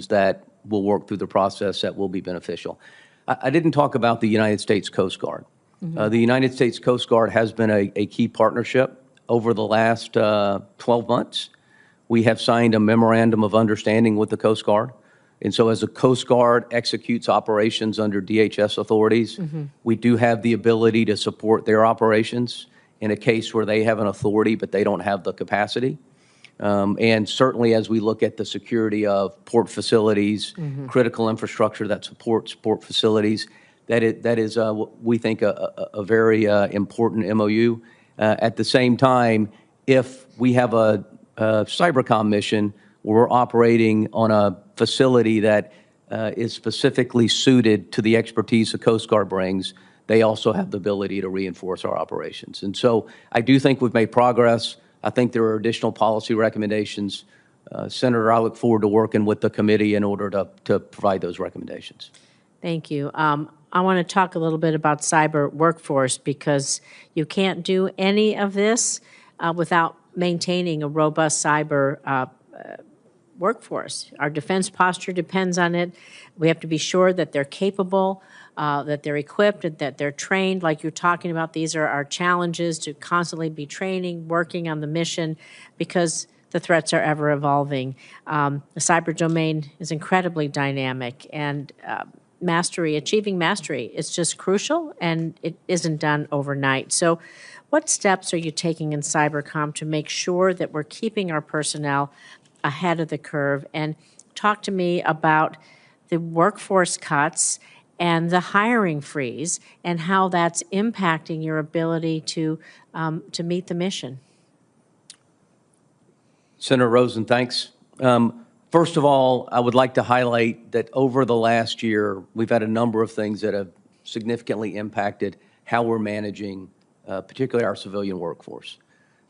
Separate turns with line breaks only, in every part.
that will work through the process that will be beneficial. I didn't talk about the United States Coast Guard. The United States Coast Guard has been a key partnership over the last 12 months. We have signed a memorandum of understanding with the Coast Guard. And so as the Coast Guard executes operations under DHS authorities, we do have the ability to support their operations in a case where they have an authority but they don't have the capacity. And certainly as we look at the security of port facilities, critical infrastructure that supports port facilities, that is we think, a very important MOU. At the same time, if we have a cybercom mission where we're operating on a facility that is specifically suited to the expertise the Coast Guard brings, they also have the ability to reinforce our operations. And so I do think we've made progress. I think there are additional policy recommendations. Senator, I look forward to working with the committee in order to provide those recommendations.
Thank you. I want to talk a little bit about cyber workforce, because you can't do any of this without maintaining a robust cyber workforce. Our defense posture depends on it. We have to be sure that they're capable, that they're equipped, and that they're trained. Like you're talking about, these are our challenges, to constantly be training, working on the mission, because the threats are ever evolving. The cyber domain is incredibly dynamic, and achieving mastery is just crucial, and it isn't done overnight. So what steps are you taking in cybercom to make sure that we're keeping our personnel ahead of the curve? And talk to me about the workforce cuts and the hiring freeze, and how that's impacting your ability to meet the mission.
Senator Rosen, thanks. First of all, I would like to highlight that over the last year, we've had a number of things that have significantly impacted how we're managing, particularly our civilian workforce.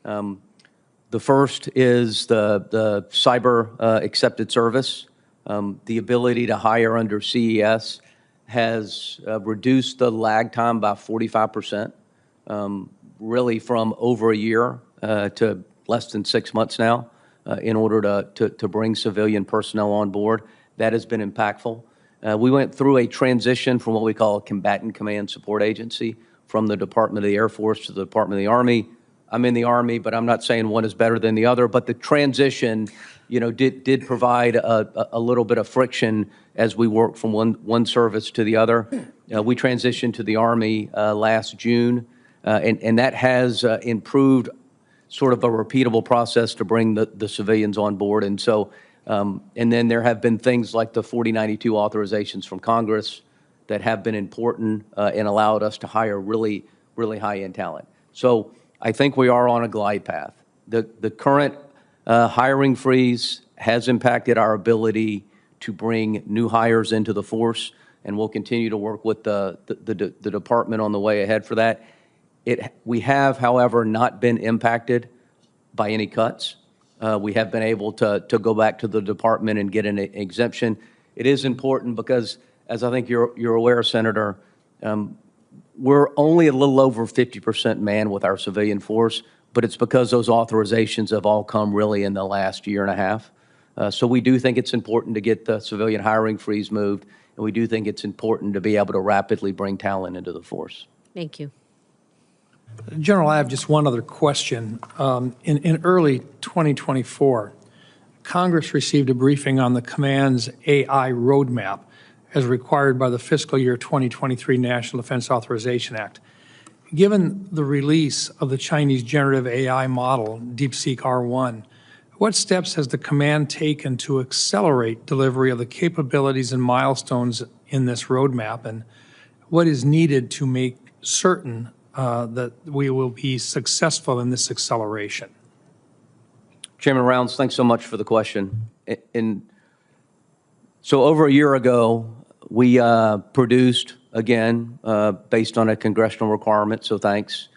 The first is the cyber accepted service. The ability to hire under CES has reduced the lag time by 45%, really from over a year to less than 6 months now, in order to bring civilian personnel on board. That has been impactful. We went through a transition from what we call a combatant command support agency, from the Department of the Air Force to the Department of the Army. I'm in the Army, but I'm not saying one is better than the other. But the transition, did provide a little bit of friction as we worked from one service to the other. We transitioned to the Army last June, and that has improved sort of a repeatable process to bring the civilians on board. And so, and then there have been things like the 4092 authorizations from Congress that have been important and allowed us to hire really, really high-end talent. So I think we are on a glide path. The current hiring freeze has impacted our ability to bring new hires into the force, and we'll continue to work with the department on the way ahead for that. We have, however, not been impacted by any cuts. We have been able to go back to the department and get an exemption. It is important because, as I think you're aware, Senator, we're only a little over 50% manned with our civilian force, but it's because those authorizations have all come really in the last year and a half. So we do think it's important to get the civilian hiring freeze moved, and we do think it's important to be able to rapidly bring talent into the force.
Thank you.
General, I have just one other question. In early 2024, Congress received a briefing on the command's AI roadmap as required by the fiscal year 2023 National Defense Authorization Act. Given the release of the Chinese generative AI model, DeepSeek R1, what steps has the command taken to accelerate delivery of the capabilities and milestones in this roadmap, and what is needed to make certain that we will be successful in this acceleration?
Chairman Rounds, thanks so much for the question. So over a year ago, we produced, again, based on a congressional requirement, so thanks,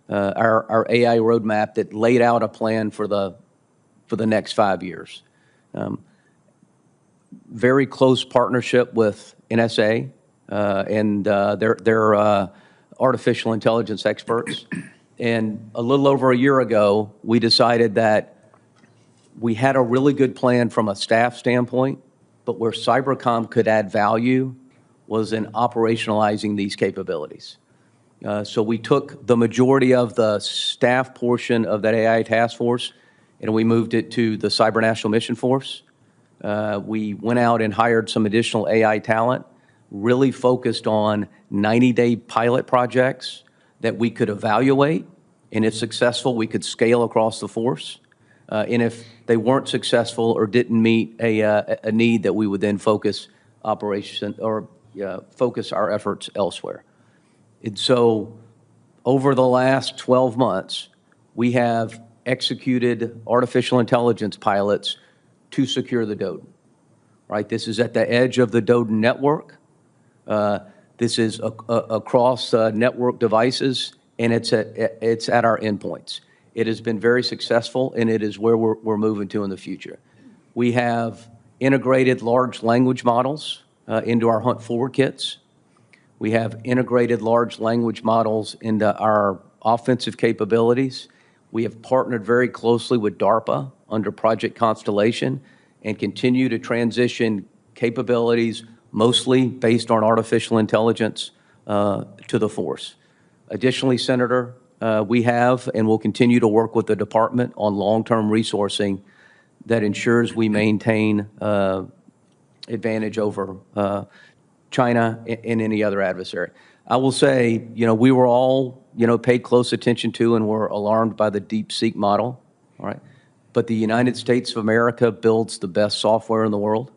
our AI roadmap that laid out a plan for the next 5 years. Very close partnership with NSA and their artificial intelligence experts. And a little over a year ago, we decided that we had a really good plan from a staff standpoint, but where Cybercom could add value was in operationalizing these capabilities. So we took the majority of the staff portion of that AI task force, and we moved it to the Cyber National Mission Force. We went out and hired some additional AI talent, really focused on 90-day pilot projects that we could evaluate, and if successful, we could scale across the force. And if they weren't successful or didn't meet a need, that we would then focus focus our efforts elsewhere. And so over the last 12 months, we have executed artificial intelligence pilots to secure the DODN, right? This is at the edge of the DODN network. This is across network devices, and it's at our endpoints. It has been very successful, and it is where we're moving to in the future. We have integrated large language models into our Hunt Forward kits. We have integrated large language models into our offensive capabilities. We have partnered very closely with DARPA under Project Constellation and continue to transition capabilities, mostly based on artificial intelligence, to the force. Additionally, Senator, we have and will continue to work with the department on long-term resourcing that ensures we maintain advantage over China and any other adversary. I will say, we were all, paid close attention to and were alarmed by the DeepSeek model, all right? But the United States of America builds the best software in the world,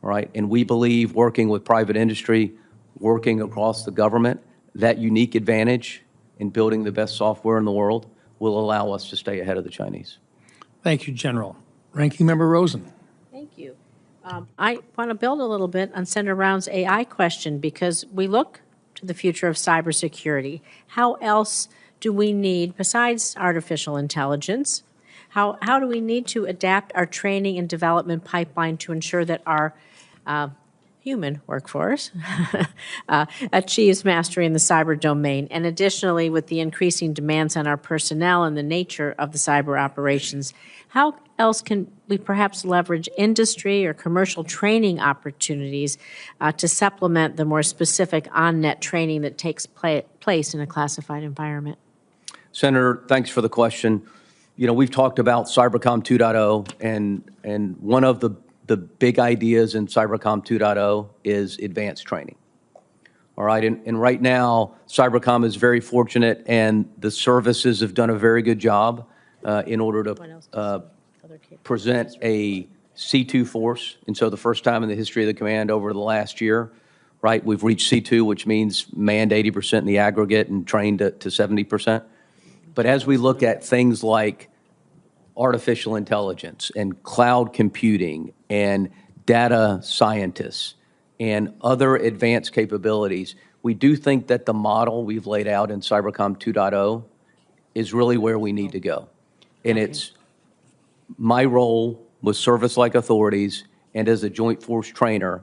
all right? And we believe working with private industry, working across the government, that unique advantage in building the best software in the world will allow us to stay ahead of the Chinese.
Thank you, General. Ranking Member Rosen.
Thank you. I want to build a little bit on Senator Brown's AI question, because we look to the future of cybersecurity. How else do we need, besides artificial intelligence, how do we need to adapt our training and development pipeline to ensure that our human workforce achieves mastery in the cyber domain? And additionally, with the increasing demands on our personnel and the nature of the cyber operations, how else can we perhaps leverage industry or commercial training opportunities to supplement the more specific on-net training that takes place in a classified environment?
Senator, thanks for the question. We've talked about Cybercom 2.0, and one of the big ideas in Cybercom 2.0 is advanced training. All right, and right now, Cybercom is very fortunate, and the services have done a very good job in order to present a C2 force. And so the first time in the history of the command over the last year, right, we've reached C2, which means manned 80% in the aggregate and trained to 70%. But as we look at things like artificial intelligence and cloud computing and data scientists and other advanced capabilities, we do think that the model we've laid out in Cybercom 2.0 is really where we need to go. And it's my role with service-like authorities and as a joint force trainer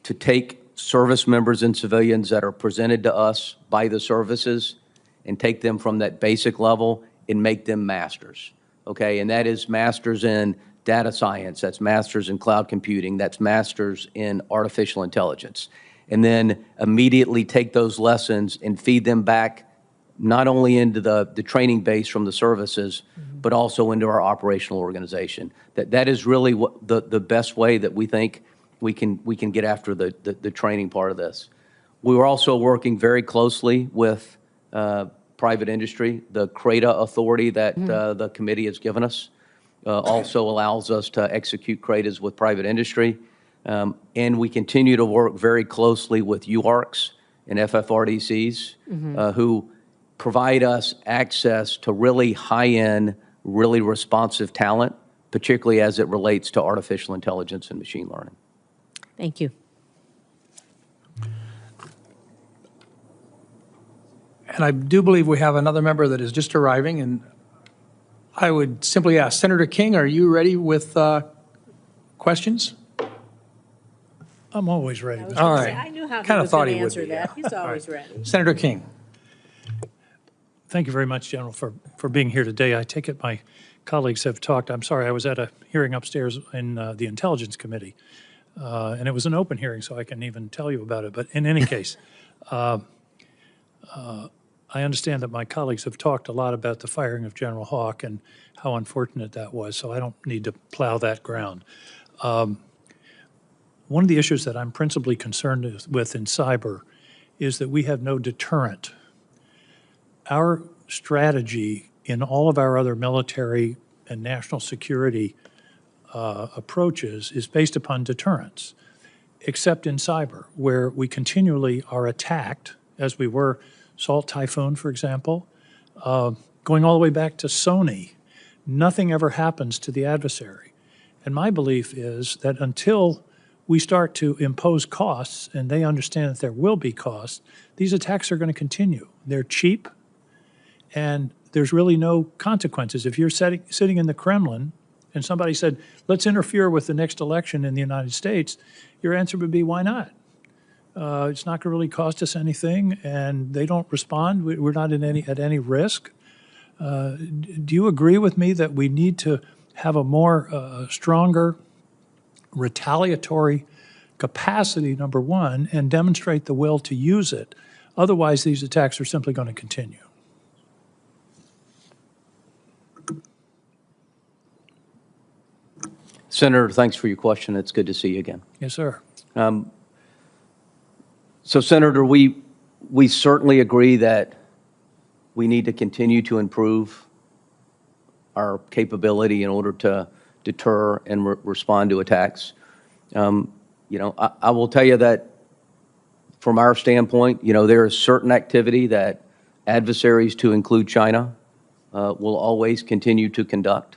to take service members and civilians that are presented to us by the services and take them from that basic level and make them masters, okay? And that is masters in data science, that's masters in cloud computing, that's masters in artificial intelligence. And then immediately take those lessons and feed them back not only into the training base from the services, but also into our operational organization. That is really what the best way that we think we can get after the training part of this. We were also working very closely with private industry. The CRADA authority that the committee has given us also allows us to execute CRADAs with private industry. And we continue to work very closely with UARCs and FFRDCs who provide us access to really high-end, really responsive talent, particularly as it relates to artificial intelligence and machine learning.
Thank you.
And I do believe we have another member that is just arriving, and I would simply ask, Senator King, are you ready with questions?
I'm always ready.
All right.
I knew how he
Kinda
was
thought
going to
he would
answer
be,
that.
yeah.
He's always ready.
Senator King.
Thank you very much, General, for being here today. I take it my colleagues have talked. I'm sorry, I was at a hearing upstairs in the Intelligence Committee And it was an open hearing, so I can even tell you about it. But in any case, I understand that my colleagues have talked a lot about the firing of General Hawk and how unfortunate that was, so I don't need to plow that ground. One of the issues that I'm principally concerned with in cyber is that we have no deterrent. Our strategy in all of our other military and national security approaches is based upon deterrence, except in cyber, where we continually are attacked, as we were Salt Typhoon, for example, going all the way back to Sony. Nothing ever happens to the adversary. And my belief is that until we start to impose costs, and they understand that there will be costs, these attacks are going to continue. They're cheap, and there's really no consequences. If you're sitting in the Kremlin and somebody said, let's interfere with the next election in the United States, your answer would be, why not? It's not going to really cost us anything, and they don't respond. We're not at any risk. Do you agree with me that we need to have a more stronger retaliatory capacity, number one, and demonstrate the will to use it? Otherwise, these attacks are simply going to continue.
Senator, thanks for your question. It's good to see you again.
Yes, sir.
So, Senator, we certainly agree that we need to continue to improve our capability in order to deter and respond to attacks. I will tell you that from our standpoint, there is certain activity that adversaries, to include China, will always continue to conduct.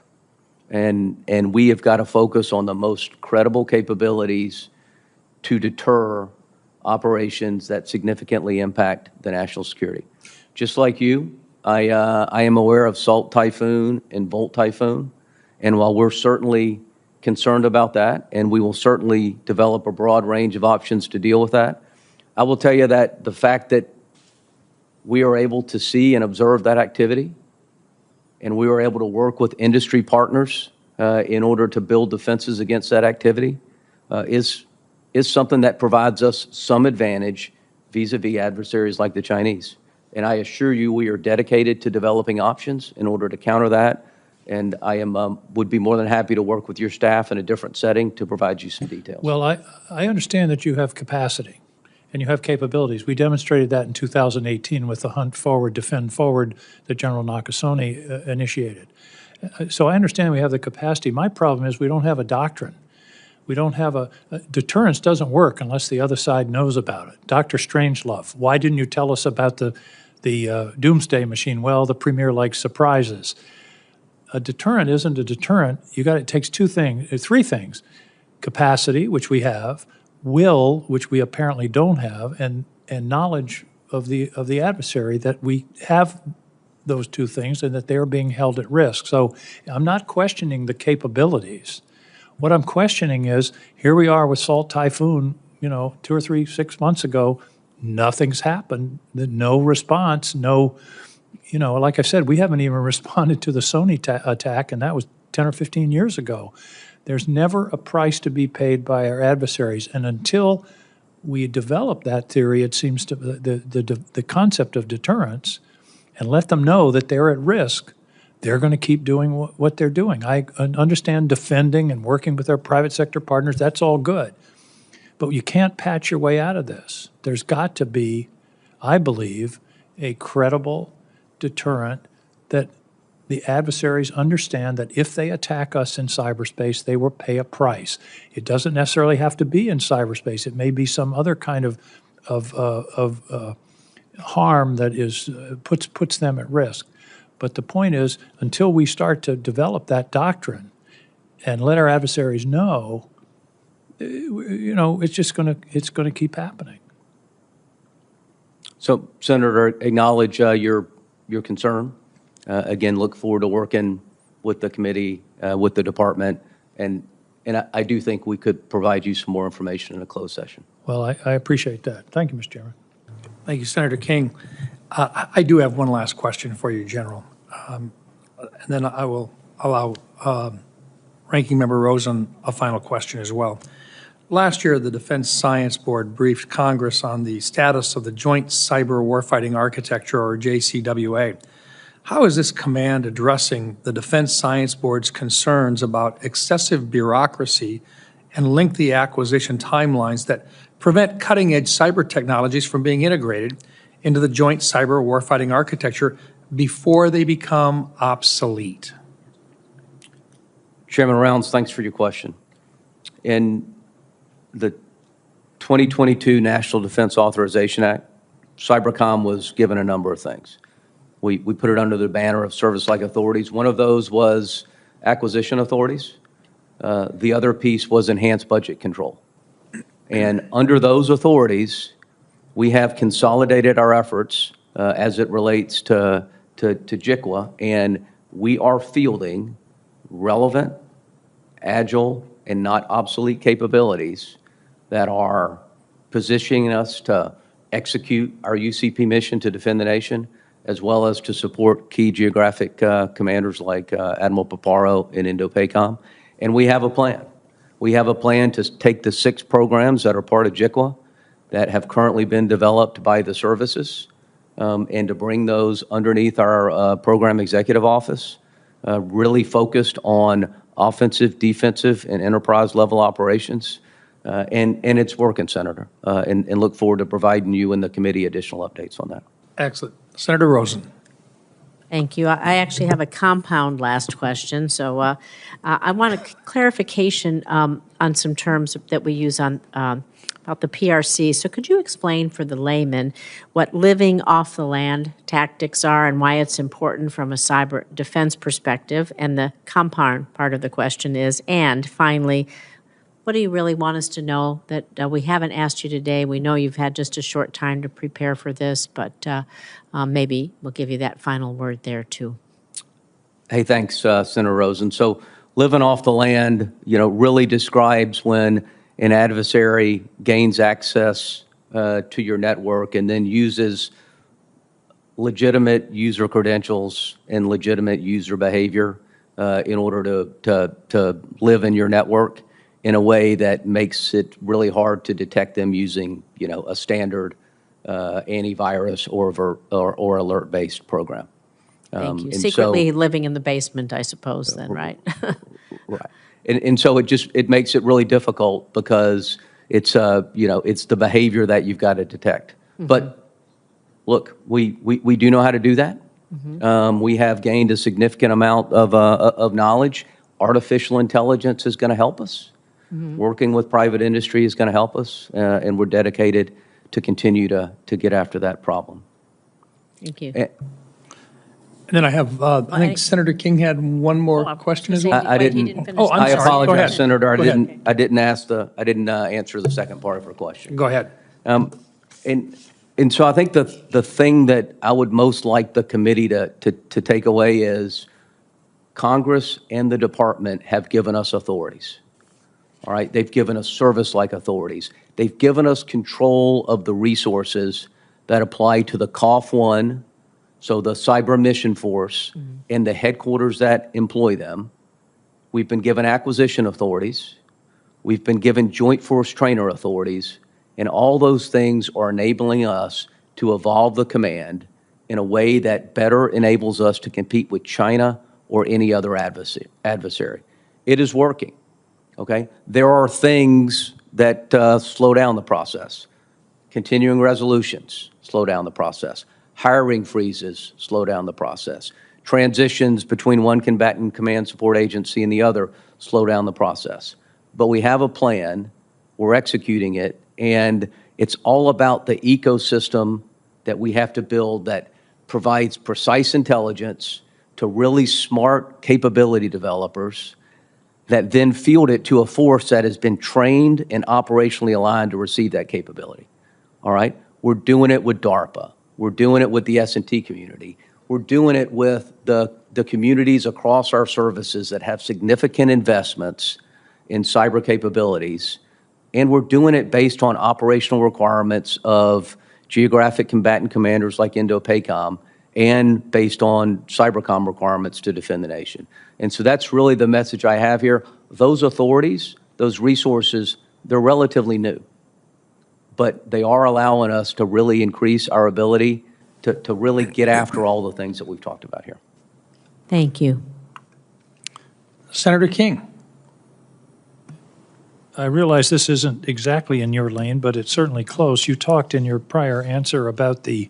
And we have got to focus on the most credible capabilities to deter operations that significantly impact the national security. Just like you, I am aware of Salt Typhoon and Volt Typhoon, and while we're certainly concerned about that, and we will certainly develop a broad range of options to deal with that, I will tell you that the fact that we are able to see and observe that activity, and we were able to work with industry partners in order to build defenses against that activity is something that provides us some advantage vis-a-vis adversaries like the Chinese. And I assure you, we are dedicated to developing options in order to counter that. And I would be more than happy to work with your staff in a different setting to provide you some details.
Well, I understand that you have capacity and you have capabilities. We demonstrated that in 2018 with the Hunt Forward, Defend Forward that General Nakasone initiated. So I understand we have the capacity. My problem is we don't have a doctrine. We don't have deterrence doesn't work unless the other side knows about it. Dr. Strangelove, why didn't you tell us about the doomsday machine? Well, the premier likes surprises. A deterrent isn't a deterrent. It takes three things: capacity, which we have; will, which we apparently don't have; and knowledge of the adversary that we have those two things and that they are being held at risk. So I'm not questioning the capabilities. What I'm questioning is, here we are with Salt Typhoon, 2 or 3, 6 months ago, nothing's happened, no response, like I said, we haven't even responded to the Sony attack, and that was 10 or 15 years ago. There's never a price to be paid by our adversaries, and until we develop that theory, it seems to the concept of deterrence, and let them know that they're at risk, they're going to keep doing what they're doing. I understand defending and working with our private sector partners, that's all good. But you can't patch your way out of this. There's got to be, I believe, a credible deterrent that the adversaries understand that if they attack us in cyberspace, they will pay a price. It doesn't necessarily have to be in cyberspace. It may be some other kind of harm that puts them at risk. But the point is, until we start to develop that doctrine and let our adversaries know, it's going to keep happening.
So, Senator, acknowledge your concern. Again, look forward to working with the committee, with the department, and I do think we could provide you some more information in a closed session.
Well, I appreciate that. Thank you, Mr. Chairman.
Thank you, Senator King. I do have one last question for you, General, and then I will allow Ranking Member Rosen a final question as well. Last year, the Defense Science Board briefed Congress on the status of the Joint Cyber Warfighting Architecture, or JCWA. How is this command addressing the Defense Science Board's concerns about excessive bureaucracy and lengthy acquisition timelines that prevent cutting-edge cyber technologies from being integrated into the Joint Cyber Warfighting Architecture before they become obsolete?
Chairman Rounds, thanks for your question. In the 2022 National Defense Authorization Act, Cybercom was given a number of things. We put it under the banner of service-like authorities. One of those was acquisition authorities. The other piece was enhanced budget control. And under those authorities, we have consolidated our efforts as it relates to JICWA, and we are fielding relevant, agile, and not obsolete capabilities that are positioning us to execute our UCP mission to defend the nation, as well as to support key geographic commanders like Admiral Paparo in Indo-PACOM. And we have a plan. We have a plan to take the 6 programs that are part of JICWA that have currently been developed by the services and to bring those underneath our program executive office, really focused on offensive, defensive, and enterprise level operations. And it's working, Senator, and look forward to providing you and the committee additional updates on that.
Excellent. Senator Rosen.
Thank you. I actually have a compound last question. So I want a clarification on some terms that we use on about the PRC. So could you explain for the layman what living off the land tactics are and why it's important from a cyber defense perspective? And the compound part of the question is, and finally, what do you really want us to know that we haven't asked you today? We know you've had just a short time to prepare for this, but maybe we'll give you that final word there too.
Hey, thanks, Senator Rosen. So living off the land, really describes when an adversary gains access to your network and then uses legitimate user credentials and legitimate user behavior in order to live in your network in a way that makes it really hard to detect them using, a standard antivirus or alert-based program.
Thank you. Secretly living in the basement, I suppose, then, right?
Right. And so it makes it really difficult because it's it's the behavior that you've got to detect. Mm-hmm. But look, we do know how to do that. Mm-hmm. We have gained a significant amount of knowledge. Artificial intelligence is going to help us. Mm-hmm. Working with private industry is going to help us, and we're dedicated to continue to get after that problem.
Thank you.
And then I have, I think Senator King had one more question as well.
I didn't.
Oh, I'm
I
sorry.
apologize, Senator.
Go ahead.
I didn't answer the second part of her question.
Go ahead.
And so I think the thing that I would most like the committee to take away is Congress and the department have given us authorities. All right, they've given us service-like authorities. They've given us control of the resources that apply to the COF1, so the Cyber Mission Force, mm-hmm. and the headquarters that employ them. We've been given acquisition authorities. We've been given joint force trainer authorities, and all those things are enabling us to evolve the command in a way that better enables us to compete with China or any other adversary. It is working. Okay, there are things that slow down the process. Continuing resolutions slow down the process. Hiring freezes slow down the process. Transitions between one combatant command support agency and the other slow down the process. But we have a plan, we're executing it, and it's all about the ecosystem that we have to build that provides precise intelligence to really smart capability developers that then field it to a force that has been trained and operationally aligned to receive that capability. All right? We're doing it with DARPA. We're doing it with the S&T community. We're doing it with the communities across our services that have significant investments in cyber capabilities. And we're doing it based on operational requirements of geographic combatant commanders like Indo-PACOM and based on cybercom requirements to defend the nation. And so that's really the message I have here. Those authorities, those resources they're relatively new, but they are allowing us to really increase our ability to really get after all the things that we've talked about here.
Thank you.
Senator King.
I realize this isn't exactly in your lane, but it's certainly close. You talked in your prior answer about the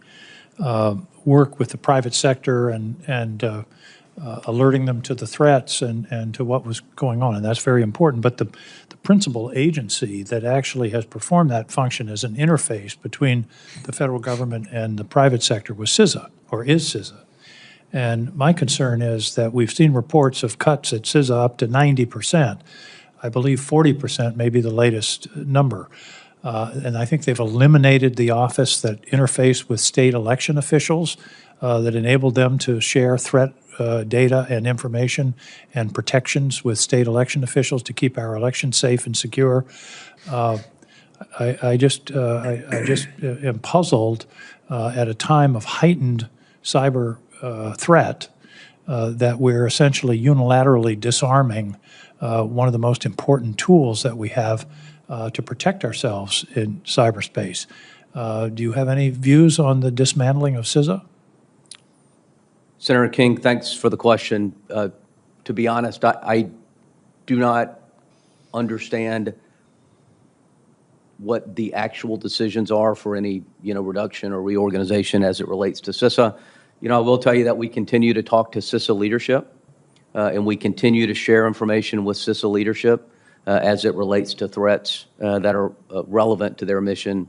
work with the private sector and alerting them to the threats and to what was going on, and that's very important. But the principal agency that actually has performed that function as an interface between the federal government and the private sector was CISA, or is CISA. And my concern is that we've seen reports of cuts at CISA up to 90%. I believe 40% may be the latest number. And I think they've eliminated the office that interfaced with state election officials that enabled them to share threat data and information and protections with state election officials to keep our elections safe and secure. I just am puzzled at a time of heightened cyber threat that we're essentially unilaterally disarming one of the most important tools that we have to protect ourselves in cyberspace. Do you have any views on the dismantling of CISA?
Senator King, thanks for the question. To be honest, I do not understand what the actual decisions are for any, reduction or reorganization as it relates to CISA. I will tell you that we continue to talk to CISA leadership, and we continue to share information with CISA leadership as it relates to threats that are relevant to their mission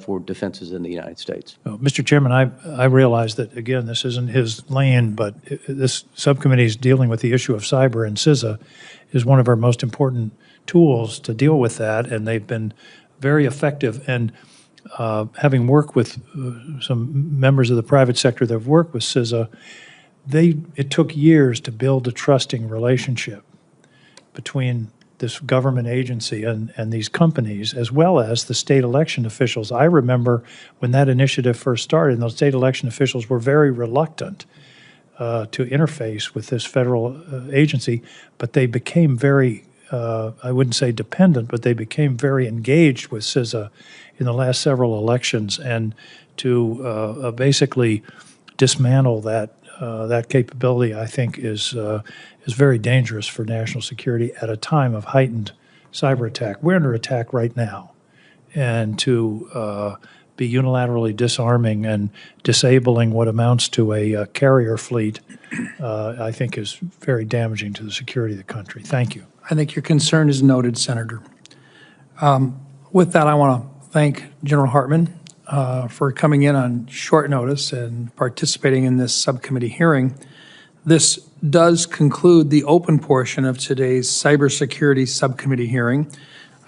for defenses in the United States.
Mr. Chairman, I realize that, again, this isn't his lane, but this subcommittee is dealing with the issue of cyber, and CISA is one of our most important tools to deal with that, and they've been very effective. And having worked with some members of the private sector that have worked with CISA, it took years to build a trusting relationship between this government agency and these companies, as well as the state election officials. I remember when that initiative first started, and those state election officials were very reluctant to interface with this federal agency, but they became very, I wouldn't say dependent, but they became very engaged with CISA in the last several elections, and to basically dismantle that capability, I think, is very dangerous for national security at a time of heightened cyber attack. We're under attack right now, and to be unilaterally disarming and disabling what amounts to a carrier fleet, I think is very damaging to the security of the country. Thank you.
I think your concern is noted, Senator. With that, I want to thank General Hartman for coming in on short notice and participating in this subcommittee hearing. This does conclude the open portion of today's Cybersecurity Subcommittee hearing.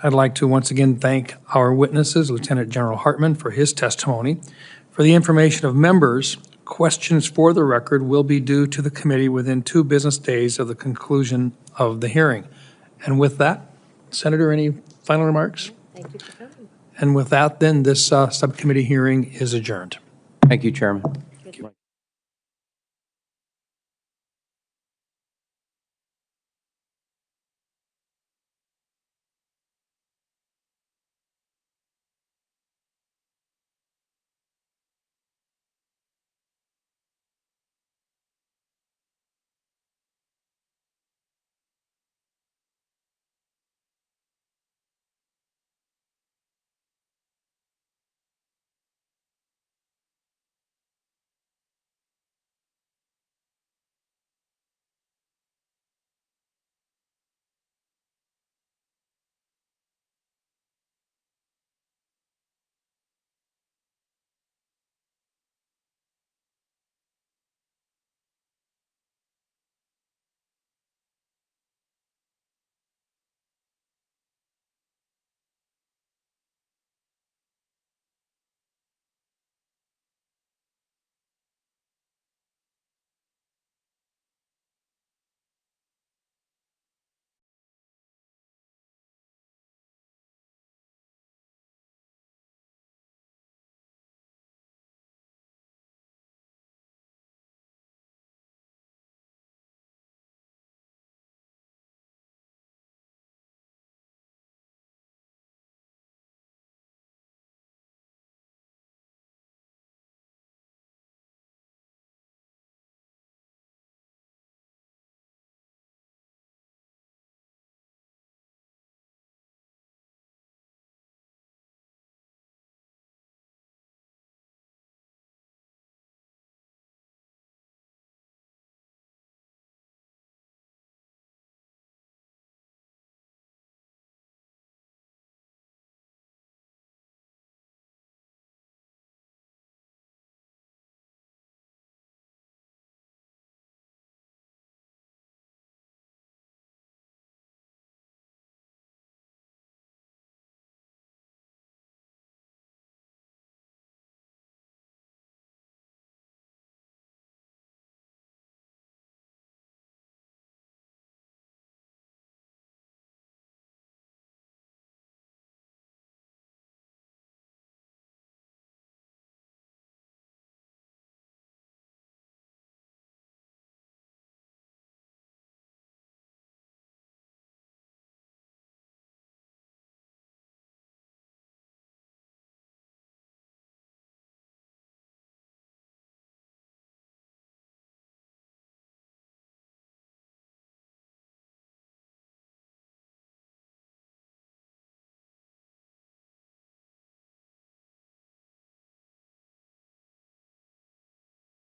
I'd like to once again thank our witnesses, Lieutenant General Hartman, for his testimony. For the information of members, questions for the record will be due to the committee within 2 business days of the conclusion of the hearing. And with that, Senator, any final remarks?
Thank you for coming.
And with that, then, this subcommittee hearing is adjourned.
Thank you, Chairman.